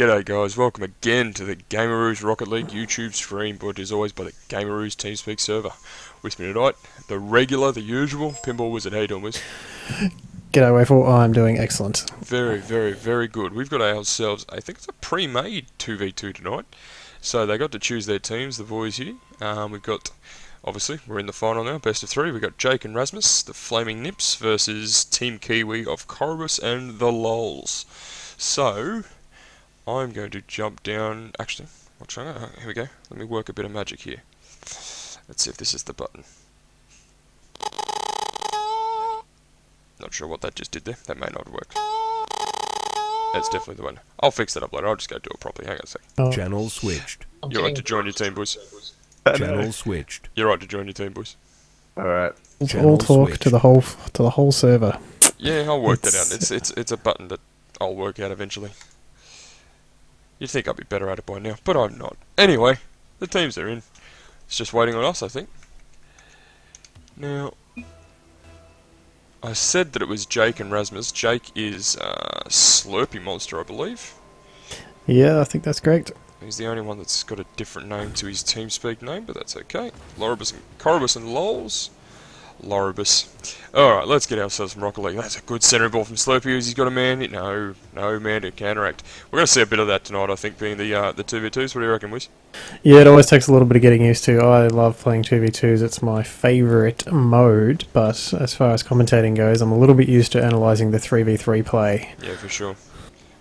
G'day guys, welcome again to the Gameroos Rocket League YouTube stream, brought to you as always by the Gameroos TeamSpeak server. With me tonight, the regular, the usual, Pinball Wizard. How you doing, Wiz? G'day, Wayful. I'm doing excellent. Very good. We've got ourselves, I think it's a pre-made 2v2 tonight. So they got to choose their teams, the boys here. We've got, obviously, we're in the final now, best of three. We've got Jake and Rasmus, the Flaming Nips, versus Team Kiwi of Corobus and the Lols. So I'm going to jump down. Actually, here we go. Let me work a bit of magic here. Let's see if this is the button. Not sure what that just did there. That may not have worked. That's definitely the one. I'll fix that up later. I'll just go do it properly. Hang on a sec. Oh. Channel switched. You're right to join your team, boys. Channel switched. You're right to join your team, boys. Alright. All talk to the whole server. Yeah, I'll work that out. It's a button that I'll work out eventually. You'd think I'd be better at it by now, but I'm not. Anyway, the teams are in. It's just waiting on us, I think. Now, I said that it was Jake and Rasmus. Jake is Slurpy Monster, I believe. Yeah, I think that's correct. He's the only one that's got a different name to his TeamSpeak name, but that's okay. Corobus and Lols. Loribus. Alright, let's get ourselves some Rocket League. That's a good centering ball from Slurpy. He's got a man. No man to counteract. We're going to see a bit of that tonight, I think, being the 2v2s. What do you reckon, Wiz? Yeah, it always takes a little bit of getting used to. I love playing 2v2s. It's my favourite mode, but as far as commentating goes, I'm a little bit used to analysing the 3v3 play. Yeah, for sure.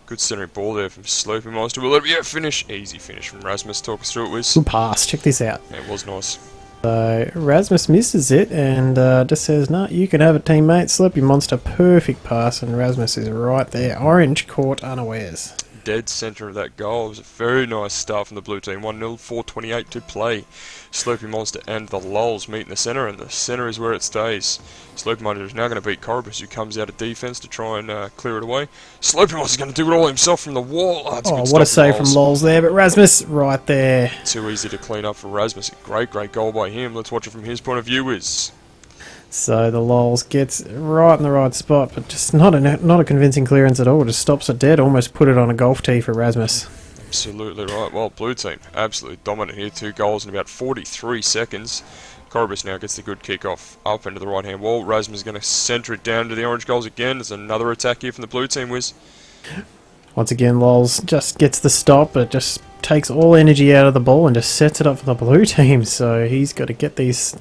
Good centering ball there from Slurpy Monster. Will it finish? Easy finish from Rasmus. Talk us through it, Wiz. Good pass. Check this out. Yeah, it was nice. So Rasmus misses it and just says, "No, you can have it, teammate." Slurpy Monster, perfect pass, and Rasmus is right there. Orange caught unawares. Dead centre of that goal. It was a very nice start from the blue team. 1-0, 4:28 to play. Slurpy Monster and the Lols meet in the centre, and the centre is where it stays. Slurpy Monster is now going to beat Corobus, who comes out of defence to try and clear it away. Slurpy Monster is going to do it all himself from the wall. Oh, what a save from Lols there, but Rasmus right there. Too easy to clean up for Rasmus. Great goal by him. Let's watch it from his point of view, Wiz. So the Lols gets right in the right spot, but just not a convincing clearance at all. Just stops it dead, almost put it on a golf tee for Rasmus. Absolutely right. Well, blue team absolutely dominant here. 2 goals in about 43 seconds. Corobus now gets the good kick off up into the right hand wall. Rasmus is going to centre it down to the orange goals again. There's another attack here from the blue team, Wiz. Once again, Lols just gets the stop, but just takes all energy out of the ball and just sets it up for the blue team. So he's got to get these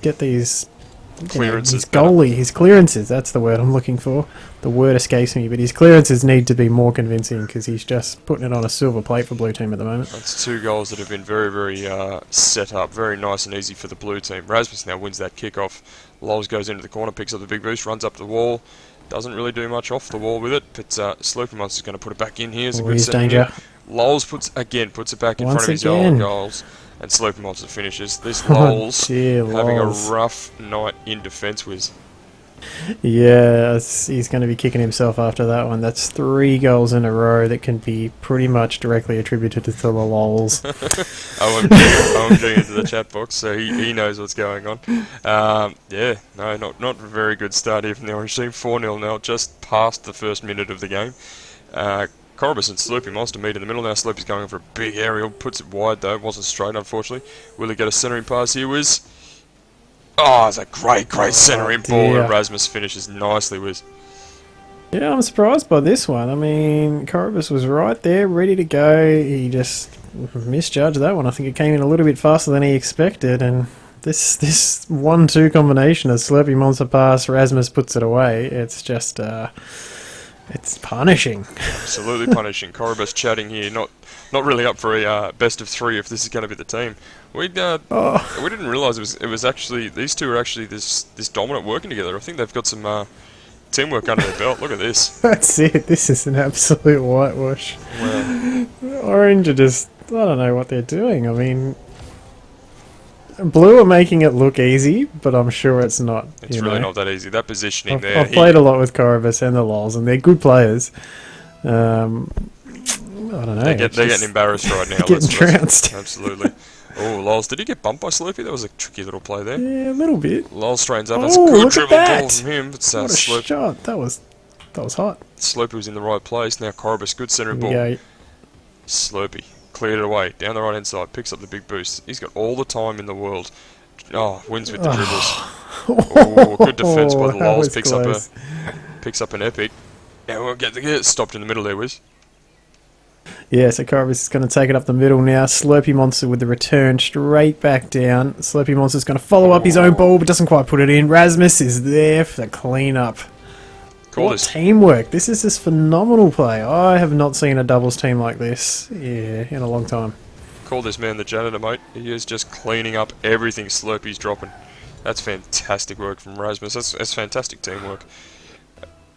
Clearances. His goalie, his clearances, that's the word I'm looking for. The word escapes me, but his clearances need to be more convincing because he's just putting it on a silver plate for blue team at the moment. That's 2 goals that have been very set up, very nice and easy for the blue team. Rasmus now wins that kick-off. Lols goes into the corner, picks up the big boost, runs up the wall. Doesn't really do much off the wall with it, but Slurpy Monster's going to put it back in here. Here's danger. Lols puts it back in Once front of his again. own goals. And Slurpy Monster finishes. This Lols dear having Lols. a rough night in defence, Wiz. Yeah, he's going to be kicking himself after that one. That's 3 goals in a row that can be pretty much directly attributed to the Lols. OMG into the chat box, so he knows what's going on. Yeah, no, not a very good start here from the orange team. 4-0 now, just past the first minute of the game. Corobus and Slurpy Monster meet in the middle now. Slurpy's going for a big aerial, puts it wide though, wasn't straight unfortunately. Will he get a centering pass here, Wiz? Oh, it's a great centering ball, and Rasmus finishes nicely, Wiz. Yeah, I'm surprised by this one. I mean, Corobus was right there, ready to go. He just misjudged that one. I think it came in a little bit faster than he expected, and this 1-2 combination of Slurpy Monster pass, Rasmus puts it away. It's just it's punishing. Absolutely punishing. Corobus chatting here, not really up for a best of 3 if this is going to be the team. We didn't realise it was actually, these two are actually this dominant working together. I think they've got some teamwork under their belt. Look at this. That's it. This is an absolute whitewash. Well, Orange are just, I don't know what they're doing. I mean, Blue are making it look easy, but I'm sure it's not. It's really not that easy. That positioning there. I've played a lot with Corobus and the Lols, and they're good players. I don't know. They're getting embarrassed right now. Getting trounced. Absolutely. Oh, Lols, did he get bumped by Slurpy? That was a tricky little play there. Yeah, a little bit. Lols straightens up. That's a good dribble ball from him. But, what a shot. That was hot. Slurpy was in the right place. Now Corobus, good centering ball. Yeah. Slurpee cleared it away down the right hand side, picks up the big boost. He's got all the time in the world. Oh, wins with the dribbles. Oh, good defence by the That Lols. was close. Picks up an epic. Now we'll get it stopped in the middle there, Wiz. Yeah, so Corvus is going to take it up the middle now. Slurpee Monster with the return straight back down. Slurpee Monster's going to follow up his own ball, but doesn't quite put it in. Rasmus is there for the clean-up. What teamwork. This is just phenomenal play. I have not seen a doubles team like this in a long time. Call this man the janitor, mate. He is just cleaning up everything Slurpee's dropping. That's fantastic work from Rasmus. That's fantastic teamwork.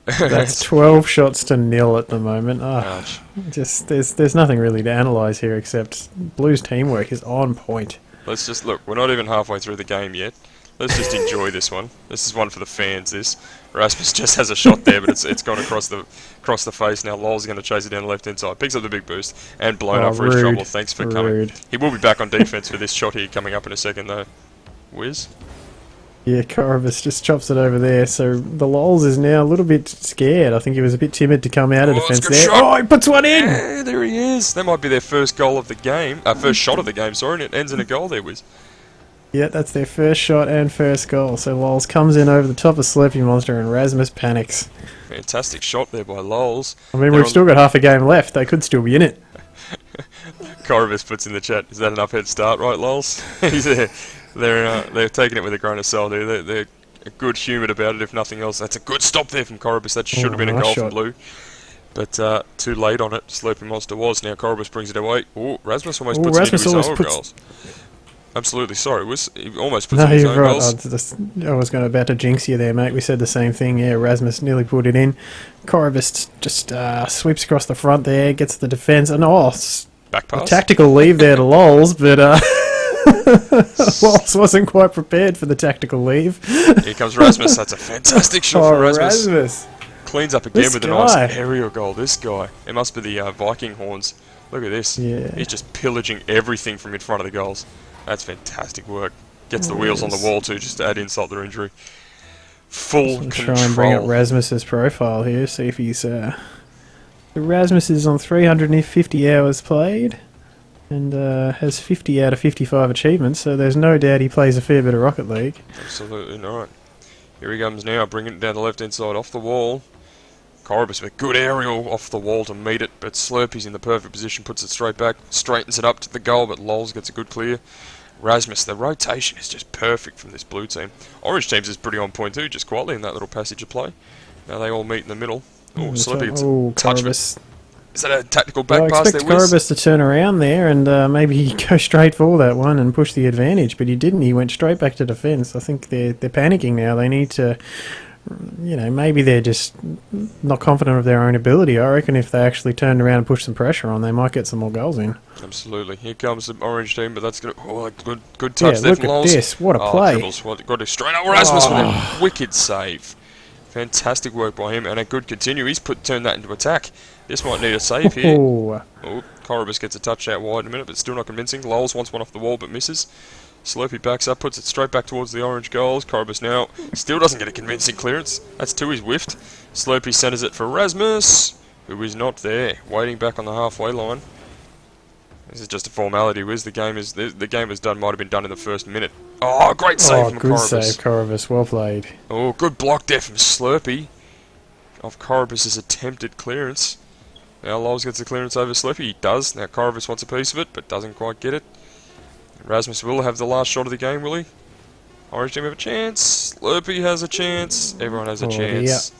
That's 12 shots to 0 at the moment. Ouch. Just there's nothing really to analyse here except Blues teamwork is on point. Let's just look. We're not even halfway through the game yet. Let's just enjoy this one. This is one for the fans. This Rasmus just has a shot there, but it's gone across the face. Now Lol's going to chase it down the left hand side. Picks up the big boost and blown up for his trouble. Thanks for coming. He will be back on defense for this shot here coming up in a second though. Wiz. Yeah, Corvus just chops it over there. So the Lols is now a little bit scared. I think he was a bit timid to come out of defence there. Shot. Oh, he puts one in! Yeah, there he is. That might be their first goal of the game. First shot of the game, sorry, and it ends in a goal there, Wiz. Yeah, that's their first shot and first goal. So Lols comes in over the top of Slurpee Monster and Rasmus panics. Fantastic shot there by Lols. I mean, we've still got half a game left. They could still be in it. Corvus puts in the chat, is that enough head start, right, Lols? They're taking it with a grain of salt. They're good humoured about it, if nothing else. That's a good stop there from Corvus. That should have been a goal from Blue. But too late on it. Slurpee Monster was. Now Corvus brings it away. Oh, Rasmus almost puts it into his own goals. Absolutely, sorry. He almost puts it in his own goals. I was about to jinx you there, mate. We said the same thing. Yeah, Rasmus nearly put it in. Corvus just sweeps across the front there, gets the defence, and back pass. A tactical leave there to Lols, but Lols wasn't quite prepared for the tactical leave. Here comes Rasmus. That's a fantastic shot from Rasmus. Cleans up again with a nice aerial goal. This guy. It must be the Viking horns. Look at this. Yeah. He's just pillaging everything from in front of the goals. That's fantastic work. Gets the wheels on the wall too, just to add insult to injury. Full control. Try and bring up Rasmus's profile here. See if he's. Rasmus is on 350 hours played, and has 50 out of 55 achievements. So there's no doubt he plays a fair bit of Rocket League. Absolutely not. Here he comes now, bringing it down the left hand side off the wall. Corvus with a good aerial off the wall to meet it, but Slurpee's in the perfect position, puts it straight back, straightens it up to the goal, but Lols gets a good clear. Rasmus, the rotation is just perfect from this Blue team. Orange team's is pretty on point too, just quietly in that little passage of play. Now they all meet in the middle. Oh, Slurpee gets a touch of it. Is that a tactical back pass there, Wiz? I expect Corvus to turn around there and maybe go straight for that one and push the advantage, but he didn't. He went straight back to defence. I think they're panicking now. They need to... maybe they're just not confident of their own ability. I reckon if they actually turned around and pushed some pressure on, they might get some more goals in. Absolutely. Here comes the orange team, but that's good. Oh, good touch there look from at Lols. this. What a play. Got to straight up Rasmus with a wicked save. Fantastic work by him and a good continue. He's turned that into attack. This might need a save here. Oh, Corvus gets a touch out wide in a minute, but still not convincing. Lols wants one off the wall, but misses. Slurpee backs up, puts it straight back towards the orange goals. Corvus now still doesn't get a convincing clearance. That's two he's whiffed. Slurpee centres it for Rasmus, who is not there, waiting back on the halfway line. This is just a formality, Wiz. The game is done. Might have been done in the first minute. Oh, great save from Corvus. Good save, Corvus. Well played. Oh, good block there from Slurpee of Corvus's attempted clearance. Now Lols gets the clearance over Slurpee. He does. Now Corvus wants a piece of it, but doesn't quite get it. Rasmus will have the last shot of the game, will he? Orange team have a chance. Slurpee has a chance. Everyone has a chance.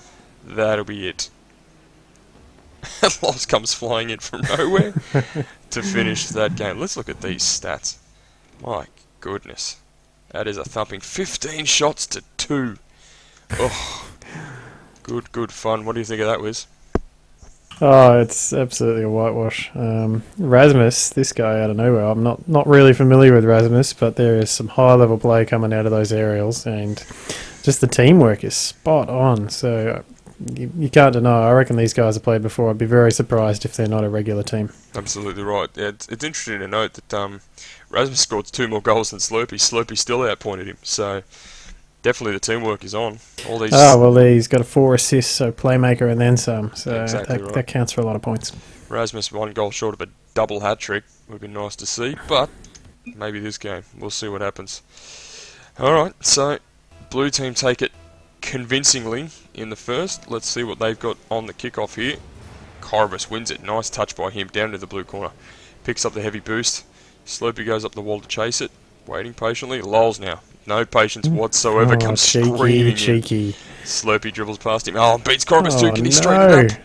Yeah. That'll be it. Lols comes flying in from nowhere to finish that game. Let's look at these stats. My goodness. That is a thumping 15 shots to 2. Oh, good fun. What do you think of that, Wiz? Oh, it's absolutely a whitewash. Rasmus, this guy out of nowhere. I'm not really familiar with Rasmus, but there is some high-level play coming out of those aerials, and just the teamwork is spot on. So you can't deny. I reckon these guys have played before. I'd be very surprised if they're not a regular team. Absolutely right. Yeah, it's interesting to note that Rasmus scored 2 more goals than Slurpee. Slurpee still outpointed him. So Definitely the teamwork is on. All these. Oh, well, he's got a 4 assists, so playmaker and then some. So Exactly right. that counts for a lot of points. Rasmus 1 goal short of a double hat trick. Would be nice to see, but maybe this game. We'll see what happens. Alright, so blue team take it convincingly in the first. Let's see what they've got on the kickoff here. Corvus wins it. Nice touch by him down to the blue corner. Picks up the heavy boost. Slurpee goes up the wall to chase it. Waiting patiently. Lols now. No patience whatsoever. Comes screaming cheeky. in. Slurpee dribbles past him. Oh, beats Corvus too. Can he no. straighten it up?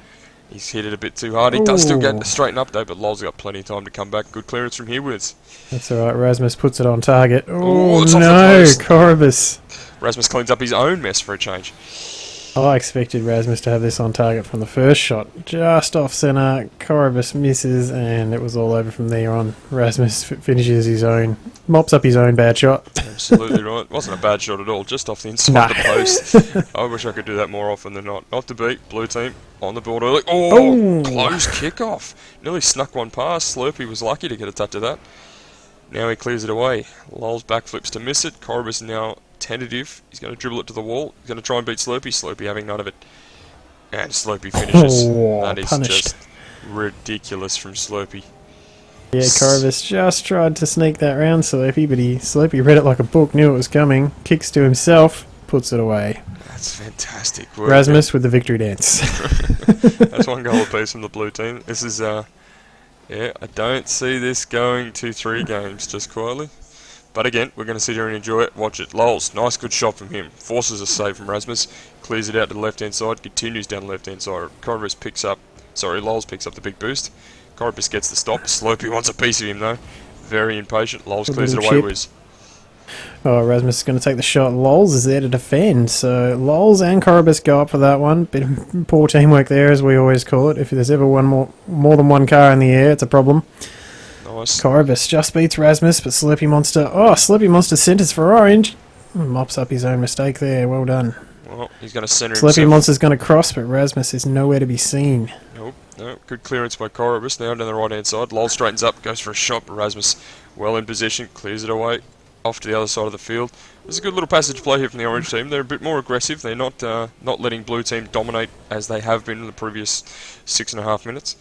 He's hit it a bit too hard. He does still Ooh. get to straighten up though, but Lol's got plenty of time to come back. Good clearance from here, Wiz. That's alright, Rasmus puts it on target. Oh, Oh, it's off the no, post. Corvus. Rasmus cleans up his own mess for a change. I expected Rasmus to have this on target from the first shot. Just off centre, Corvus misses, and it was all over from there on. Rasmus finishes his own, mops up his own bad shot. Absolutely right. Wasn't a bad shot at all, just off the inside No. of the post. I wish I could do that more often than not. Not to beat, blue team on the board early. Oh, Oh. close kickoff. Nearly snuck one past. Slurpee was lucky to get a touch of that. Now he clears it away. Lol's backflips to miss it. Corvus now tentative. He's going to dribble it to the wall. He's going to try and beat Slurpee. Slurpee having none of it. And Slurpee finishes. Oh, that is punished. just ridiculous from Slurpee. Yeah, Corvus just tried to sneak that round Slurpee, but Slurpee read it like a book, knew it was coming, kicks to himself, puts it away. That's fantastic work. Rasmus with the victory dance. That's 1 goal apiece from the blue team. This is, yeah, I don't see this going to 3 games, just quietly. But again, we're going to sit here and enjoy it. Watch it. Lols, nice good shot from him. Forces a save from Rasmus. Clears it out to the left-hand side. Continues down the left-hand side. Corvus picks up... Sorry, Lols picks up the big boost. Corvus gets the stop. Slurpee wants a piece of him, though. Very impatient. Lols Good clears it little away chip. with... Oh, Rasmus is going to take the shot. Lols is there to defend, so Lols and Corvus go up for that one. Bit of poor teamwork there, as we always call it. If there's ever more than one car in the air, it's a problem. Nice. Corvus just beats Rasmus, but Slurpee Monster... Oh, Slurpee Monster centres for orange. Mops up his own mistake there. Well done. Well, he's going to centre Slurpee himself. Monster's going to cross, but Rasmus is nowhere to be seen. Nope. No, good clearance by Corvus. Now down the right-hand side. Lol straightens up, goes for a shot, but Rasmus well in position, clears it away. Off to the other side of the field. There's a good little passage play here from the orange team. They're a bit more aggressive. They're not letting blue team dominate as they have been in the previous 6.5 minutes.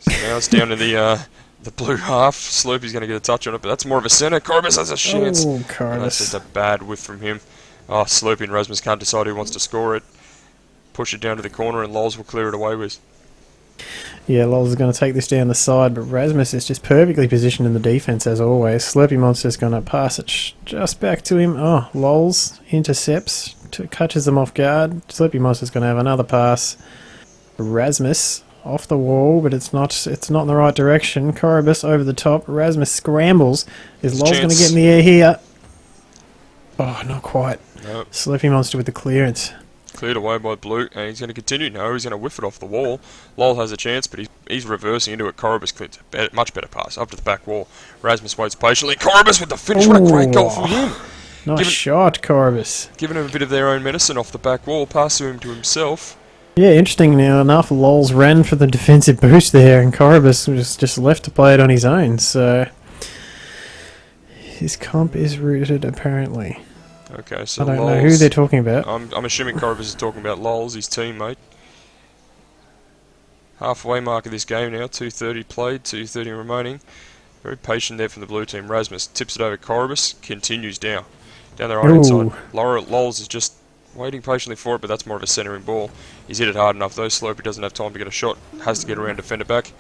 So now it's down to the blue half. Slurpee's going to get a touch on it, but that's more of a centre. Corvus has a chance. Oh, And that's Corvus. just a bad whiff from him. Oh, Slurpee and Rasmus can't decide who wants to score it. Push it down to the corner and Lols will clear it away with. Yeah, Lols is going to take this down the side, but Rasmus is just perfectly positioned in the defence as always. Slurpee Monster's going to pass it just back to him. Oh, Lols intercepts, catches them off guard. Slurpee Monster's going to have another pass. Rasmus off the wall, but it's not in the right direction. Corvus over the top. Rasmus scrambles. Is Lols going to get in the air here? Oh, not quite. Nope. Slurpee Monster with the clearance. Cleared away by blue, and he's going to continue. No, he's going to whiff it off the wall. Lol has a chance, but he's reversing into it. Corvus clears a much better pass up to the back wall. Rasmus waits patiently. Corvus with the finish. What a great goal from him. Nice shot, Corvus. Giving him a bit of their own medicine off the back wall. Pass to him to himself. Yeah, interesting now enough. Lols ran for the defensive boost there, and Corvus was just left to play it on his own. So his comp is rooted, apparently. Okay, so I don't know who they're talking about. I'm assuming Corvus is talking about Lols, his teammate. Halfway mark of this game now. 2:30 played, 2:30 remaining. Very patient there from the blue team. Rasmus tips it over Corvus. Continues down the right hand side. Lols is just waiting patiently for it, but that's more of a centering ball. He's hit it hard enough though. Slurpee doesn't have time to get a shot. Has to get around defender back.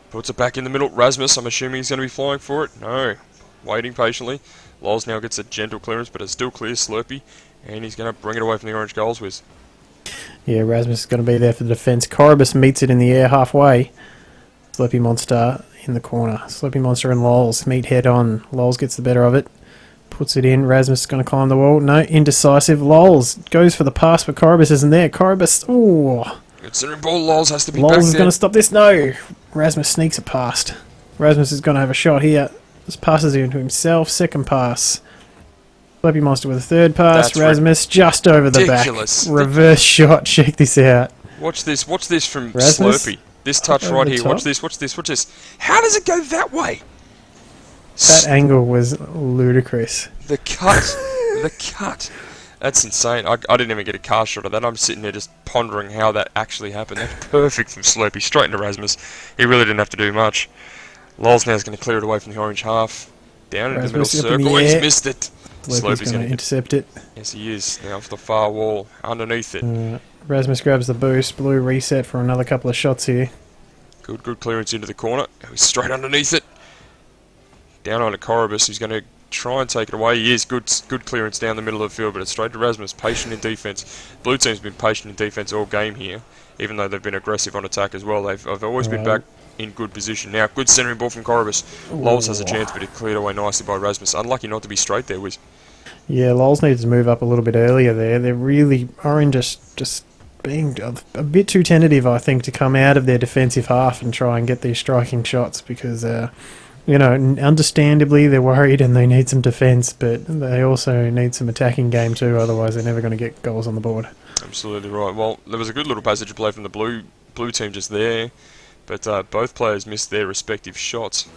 Puts it back in the middle. Rasmus, I'm assuming he's going to be flying for it. No. Waiting patiently. Lols now gets a gentle clearance, but it still clears Slurpee. And he's going to bring it away from the orange goals with. Yeah, Rasmus is going to be there for the defence. Corvus meets it in the air halfway. Slurpee Monster in the corner. Slurpee Monster and Lols meet head on. Lols gets the better of it. Puts it in. Rasmus is going to climb the wall. No, indecisive. Lols goes for the pass, but Corvus isn't there. Corvus, ooh. Good centering ball. Lols has to be Lols back is there. going to stop this. No. Rasmus sneaks it past. Rasmus is going to have a shot here. Just passes it into himself. Second pass. Slurpee Monster with a third pass. That's Rasmus just over the ridiculous. back. Reverse shot. Check this out. Watch this from Rasmus? Slurpee. This touch Over right the here. top. Watch this. How does it go that way? That angle was ludicrous. The cut. That's insane. I didn't even get a cast shot of that. I'm sitting there just pondering how that actually happened. That's perfect from Slurpee, straight into Rasmus. He really didn't have to do much. Lol's now is going to clear it away from the orange half. Down in the middle Rasmus up in the circle. He's air. missed it. Slurpee's going to intercept it. Yes, he is. Now for the far wall, underneath it. Rasmus grabs the boost. Blue reset for another couple of shots here. Good clearance into the corner. He's straight underneath it. Down on to Corobus, who's going to try and take it away. He is. Good clearance down the middle of the field, but it's straight to Rasmus. Patient in defence. Blue team's been patient in defence all game here, even though they've been aggressive on attack as well. They've always been back in good position. Now, good centering ball from Corobus. Lols has a chance, but it cleared away nicely by Rasmus. Unlucky not to be straight there, Wiz. Yeah, Lols needs to move up a little bit earlier there. They're really, Orange just being a bit too tentative, I think, to come out of their defensive half and try and get these striking shots because, understandably they're worried and they need some defence, but they also need some attacking game too, otherwise they're never going to get goals on the board. Absolutely right. Well, there was a good little passage of play from the blue team just there, but both players missed their respective shots.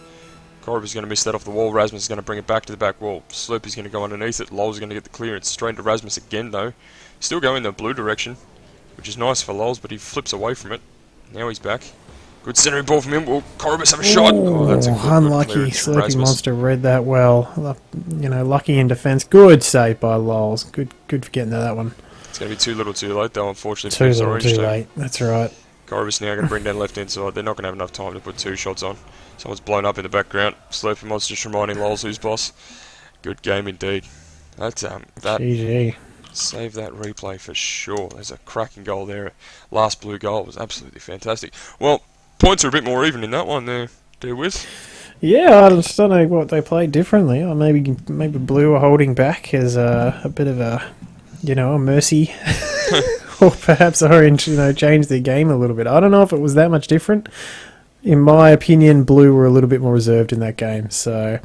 Corobus is going to miss that off the wall. Rasmus is going to bring it back to the back wall. Sloop is going to go underneath it. Lol's going to get the clearance. Straight into Rasmus again, though. Still going the blue direction, which is nice for Lols, but he flips away from it. Now he's back. Good centering ball from him. Will Corobus have a shot? Oh, that's a good unlucky. Slurpee Monster read that well. Lucky in defence. Good save by Lols. Good for getting to that one. It's going to be too little too late, though, unfortunately. Too little too late. That's right. Corobus now going to bring down left hand side. They're not going to have enough time to put two shots on. Someone's blown up in the background. Slurpee Monster just reminding Lols who's boss. Good game indeed. That's that. GG. Save that replay for sure. There's a cracking goal there. Last blue goal was absolutely fantastic. Well, points are a bit more even in that one there, Wiz. Yeah, I just don't know what they played differently. Or maybe Blue are holding back as a bit of a mercy. Or perhaps Orange, changed their game a little bit. I don't know if it was that much different. In my opinion, Blue were a little bit more reserved in that game. So,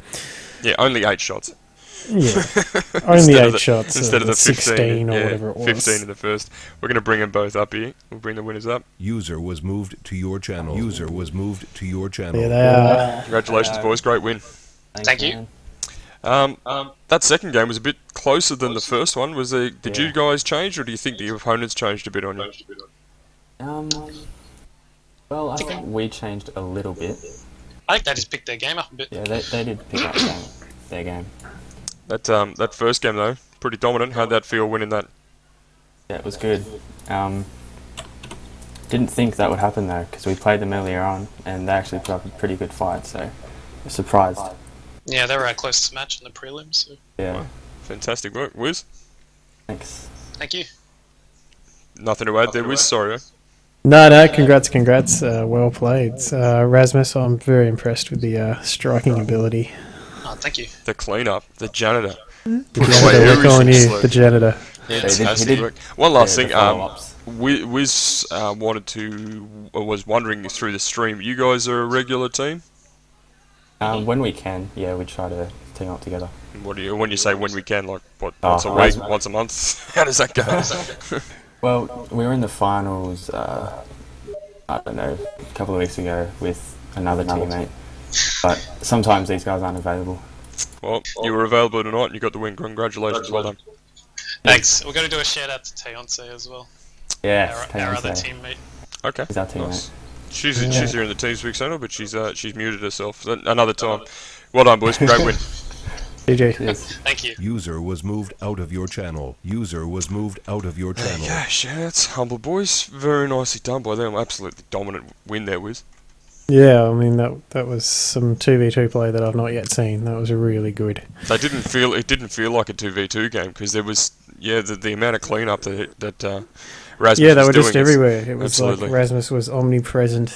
yeah, only 8 shots. Yeah, only 8 shots instead of the 16 or whatever it was. 15 in the first. We're going to bring them both up here. We'll bring the winners up. User was moved to your channel. User was moved to your channel. There they are. Congratulations, boys. Great win. Thank you. That second game was a bit closer than the first one. Did you guys change, or do you think the opponents changed a bit on you? Well, I think we changed a little bit. I think they just picked their game up a bit. Yeah, they did pick up their game. That first game though, pretty dominant. How'd that feel winning that? Yeah, it was good. Didn't think that would happen though, because we played them earlier on, and they actually put up a pretty good fight. So, I was surprised. Yeah, they were our closest match in the prelims. So. Yeah. Fantastic work, Wiz. Thanks. Thank you. Nothing to add there, Wiz. Sorry. No, congrats. Well played. Rasmus, I'm very impressed with the striking ability. Oh, thank you. The cleanup, the janitor. The janitor, we're calling you the janitor. Fantastic work. One last thing, follow-ups. Wiz was wondering through the stream, you guys are a regular team? When we can, yeah, we try to team up together. When you say when we can, like what, once a week, once a month? How does that go? Well, we were in the finals, I don't know, a couple of weeks ago with another teammate. But sometimes these guys aren't available. Well, you were available tonight and you got the win. Congratulations, well done. Thanks. We're going to do a shout out to Teonse as well. Yeah, our other teammate. Okay. He's our teammate. Nice. She's here in the TeamSpeak channel, but she's muted herself. Another time. Well done, boys. Great win. GG. Yes. Thank you. User was moved out of your channel. User was moved out of your channel. Yeah, shout-outs, humble boys. Very nicely done by them. Absolutely dominant win there, Wiz. Yeah, I mean that was some 2v2 play that I've not yet seen. That was really good. It didn't feel like a 2v2 game because there was the amount of cleanup that Rasmus yeah, they was were just doing is- everywhere. It was absolutely. like Rasmus was omnipresent.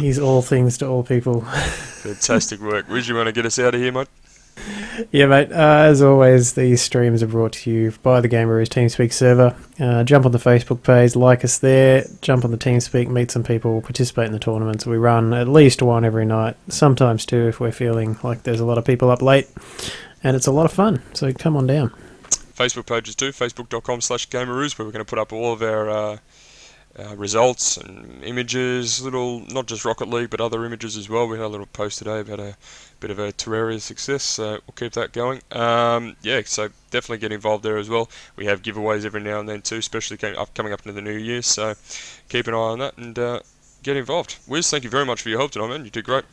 He's all things to all people. Fantastic work. Wiz, you want to get us out of here, mate? Yeah, mate. As always, these streams are brought to you by the Gameroos TeamSpeak server. Jump on the Facebook page, like us there. Jump on the TeamSpeak, meet some people, participate in the tournaments. We run at least one every night, sometimes two if we're feeling like there's a lot of people up late. And it's a lot of fun, so come on down. Facebook pages too, facebook.com/Gameroos, where we're going to put up all of our results and images, little, not just Rocket League but other images as well. We had a little post today about a bit of a Terraria success, so we'll keep that going. Yeah, so definitely get involved there as well. We have giveaways every now and then too, especially coming up into the new year, so keep an eye on that and get involved. Wiz, thank you very much for your help tonight, man. You did great.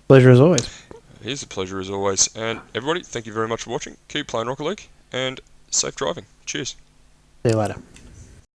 Pleasure as always. Here's a pleasure as always. And everybody, thank you very much for watching. Keep playing Rocket League and safe driving. Cheers. See you later.